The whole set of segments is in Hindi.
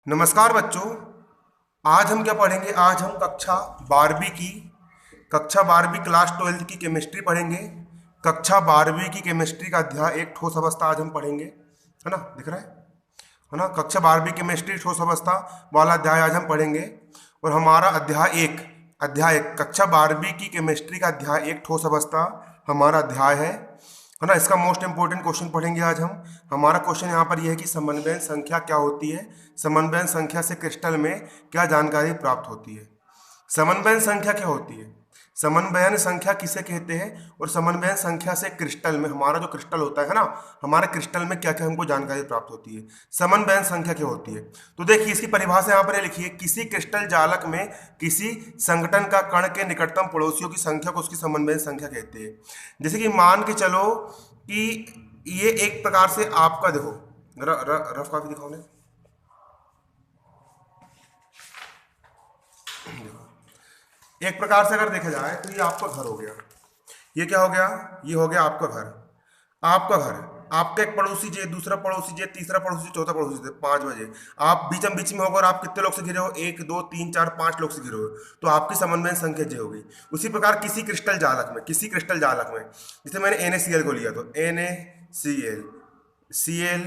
नमस्कार बच्चों। आज हम क्या पढ़ेंगे? आज हम कक्षा 12वीं क्लास 12th की केमिस्ट्री पढ़ेंगे। कक्षा 12वीं की केमिस्ट्री का अध्याय एक ठोस अवस्था आज हम पढ़ेंगे, है ना? दिख रहा है ना? कक्षा 12वीं केमिस्ट्री ठोस अवस्था वाला अध्याय आज हम पढ़ेंगे। और हमारा अध्याय एक कक्षा 12वीं की केमिस्ट्री का अध्याय एक ठोस अवस्था हमारा अध्याय है ना? इसका मोस्ट इंपोर्टेंट क्वेश्चन पढ़ेंगे आज हम। हमारा क्वेश्चन यहाँ पर यह है कि समन्वयन संख्या क्या होती है, समन्वयन संख्या से क्रिस्टल में क्या जानकारी प्राप्त होती है। समन्वयन संख्या क्या होती है, समन्वयन संख्या किसे कहते हैं, और समन्वयन संख्या से क्रिस्टल में, हमारा जो क्रिस्टल होता है ना, हमारे क्रिस्टल में क्या क्या हमको जानकारी प्राप्त होती है, समन्वयन संख्या क्या होती है। तो देखिए इसकी परिभाषा यहाँ पर लिखिए, किसी क्रिस्टल जालक में किसी संगठन का कण के निकटतम पड़ोसियों की संख्या को उसकी समन्वयन संख्या कहते हैं। जैसे कि मान के चलो कि ये एक प्रकार से आपका, देखो रफ काफी दिखाओ ने, एक प्रकार से अगर देखा जाए तो ये आपका घर हो गया। ये क्या हो गया? ये हो गया आपका घर। आपका घर, आपका एक पड़ोसी जे, दूसरा पड़ोसी जे, तीसरा पड़ोसी, चौथा पड़ोसी जे, 5 बजे आप बीच में होगा और आप कितने लोग से घिरे हो? 1 2 3 4 5 लोग से घिरे हो, तो आपकी समन्वय संख्या जे होगी। उसी प्रकार किसी क्रिस्टल जालक में जैसे मैंने NaCl को लिया तो NaCl, Cl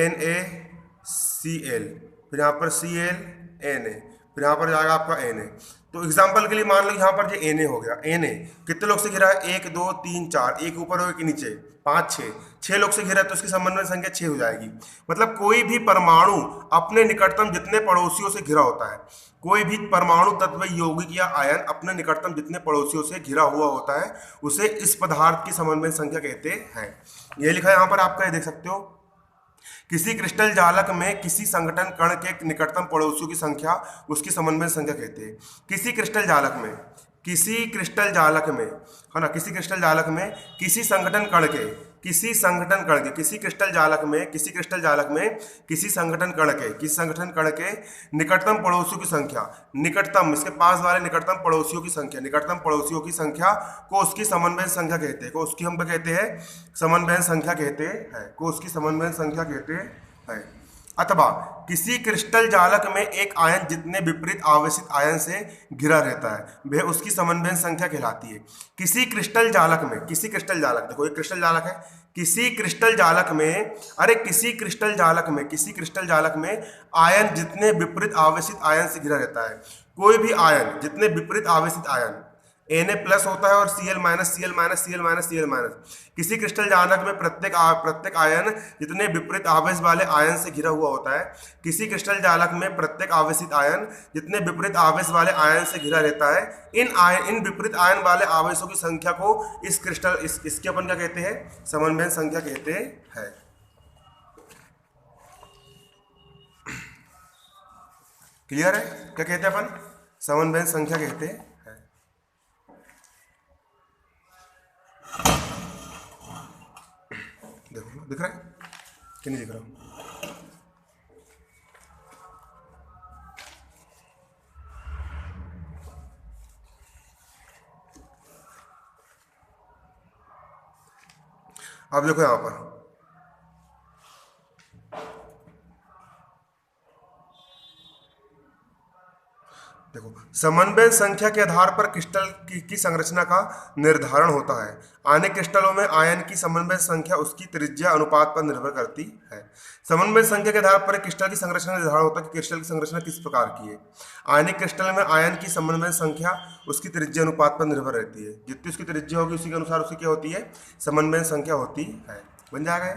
NaCl, फिर यहाँ पर Cl Na, फिर यहाँ पर जाएगा आपका Na। तो एग्जाम्पल के लिए मान लो यहाँ पर ये Na हो गया। Na कितने लोग से घिरा है? 1 2 3 4, एक ऊपर हो एक नीचे, 5 6 लोग से घिरा है, तो उसकी समन्वय संख्या 6 हो जाएगी। मतलब कोई भी परमाणु अपने निकटतम जितने पड़ोसियों से घिरा होता है, कोई भी परमाणु तत्व यौगिक या आयन अपने निकटतम जितने पड़ोसियों से घिरा हुआ होता है, उसे इस पदार्थ की समन्वय संख्या कहते हैं। ये लिखा है यहाँ पर, आपका ये देख सकते हो। किसी क्रिस्टल जालक में किसी संगठन कण के निकटतम पड़ोसियों की संख्या उसकी समन्वय संख्या कहते हैं। किसी क्रिस्टल जालक में है ना, किसी क्रिस्टल जालक में किसी संगठन कण के किसी क्रिस्टल जालक में किसी संगठन कण के निकटतम पड़ोसियों की संख्या, निकटतम इसके पास वाले निकटतम पड़ोसियों की संख्या को उसकी समन्वय संख्या कहते हैं, को उसकी हम कहते हैं समन्वय संख्या कहते हैं, को उसकी समन्वय संख्या कहते हैं। अथवा किसी क्रिस्टल जालक में एक आयन जितने विपरीत आवेशित आयन से घिरा रहता है, वह उसकी समन्वय संख्या कहलाती है। किसी क्रिस्टल जालक, देखो एक क्रिस्टल जालक है, किसी क्रिस्टल जालक में आयन जितने विपरीत आवेशित आयन से घिरा रहता है। कोई भी आयन जितने विपरीत आवेशित आयन Na प्लस होता है और Cl-, किसी क्रिस्टल जालक में प्रत्येक आयन जितने विपरीत आवेश वाले आयन से घिरा हुआ होता है। किसी क्रिस्टल जालक में प्रत्येक आवेशित आयन जितने विपरीत आवेश वाले आयन से घिरा रहता है। इन विपरीत आयन वाले आवेशों की संख्या को इसके अपन क्या कहते हैं? समन्वय संख्या कहते हैं। क्लियर है? क्या कहते हैं अपन? समन्वय संख्या कहते हैं। देखो दिख रहा है कि नहीं दिख रहा? अब देखो यहां पर, देखो समन्वय संख्या के आधार पर क्रिस्टल की संरचना का निर्धारण होता है। अनेक क्रिस्टलों में आयन की समन्वय संख्या उसकी त्रिज्या अनुपात पर निर्भर करती है। समन्वय संख्या के आधार पर क्रिस्टल की संरचना निर्धारण होता है कि क्रिस्टल की संरचना किस प्रकार की है। आयनिक क्रिस्टल में आयन की समन्वय संख्या उसकी त्रिज्या अनुपात पर निर्भर रहती है। जितनी उसकी त्रिज्या होगी उसी के अनुसार उसकी क्या होती है? समन्वय संख्या होती है। बन जाएगा।